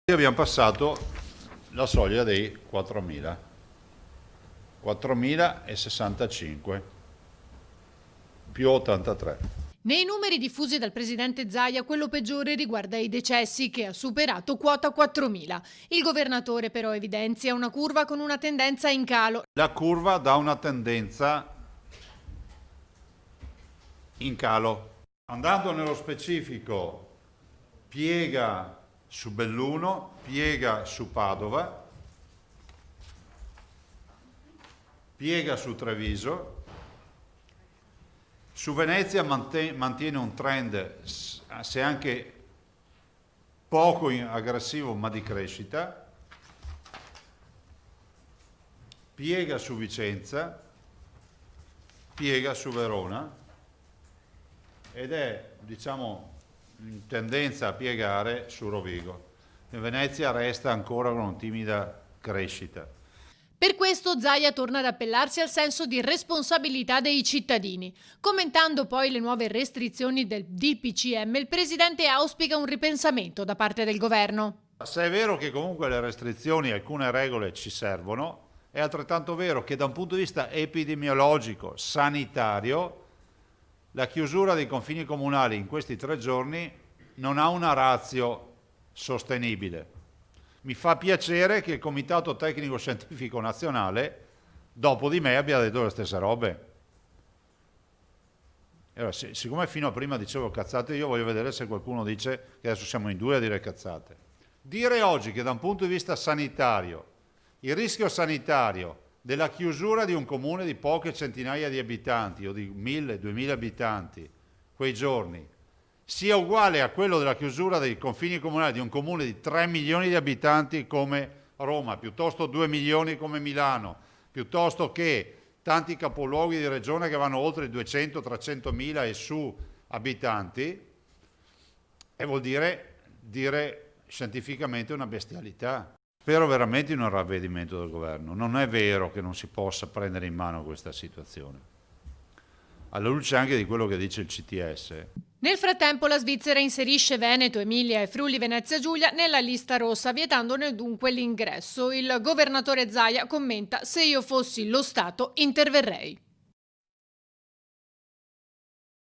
Abbiamo passato la soglia dei 4.000, 4.065 più 83. Nei numeri diffusi dal presidente Zaia, quello peggiore riguarda i decessi, che ha superato quota 4.000. Il governatore però evidenzia una curva con una tendenza in calo. La curva dà una tendenza in calo. Andando nello specifico, piega su Belluno, piega su Padova, piega su Treviso, su Venezia mantiene un trend, se anche poco aggressivo, ma di crescita, piega su Vicenza, piega su Verona ed è, diciamo, in tendenza a piegare su Rovigo. In Venezia resta ancora con una timida crescita. Per questo Zaia torna ad appellarsi al senso di responsabilità dei cittadini. Commentando poi le nuove restrizioni del DPCM, il presidente auspica un ripensamento da parte del governo. Se è vero che comunque le restrizioni, alcune regole ci servono, è altrettanto vero che da un punto di vista epidemiologico, sanitario, la chiusura dei confini comunali in questi 3 giorni non ha una ratio sostenibile. Mi fa piacere che il Comitato Tecnico Scientifico Nazionale, dopo di me, abbia detto le stesse robe. E allora, siccome fino a prima dicevo cazzate, io voglio vedere se qualcuno dice che adesso siamo in 2 a dire cazzate. Dire oggi che da un punto di vista sanitario, il rischio sanitario della chiusura di un comune di poche centinaia di abitanti o di 1.000-2.000 abitanti quei giorni sia uguale a quello della chiusura dei confini comunali di un comune di 3 milioni di abitanti come Roma, piuttosto 2 milioni come Milano, piuttosto che tanti capoluoghi di regione che vanno oltre i 200-300 mila e su abitanti, e vuol dire scientificamente una bestialità. Spero veramente in un ravvedimento del governo. Non è vero che non si possa prendere in mano questa situazione, alla luce anche di quello che dice il CTS. Nel frattempo la Svizzera inserisce Veneto, Emilia e Friuli Venezia Giulia nella lista rossa, vietandone dunque l'ingresso. Il governatore Zaia commenta: se io fossi lo Stato interverrei.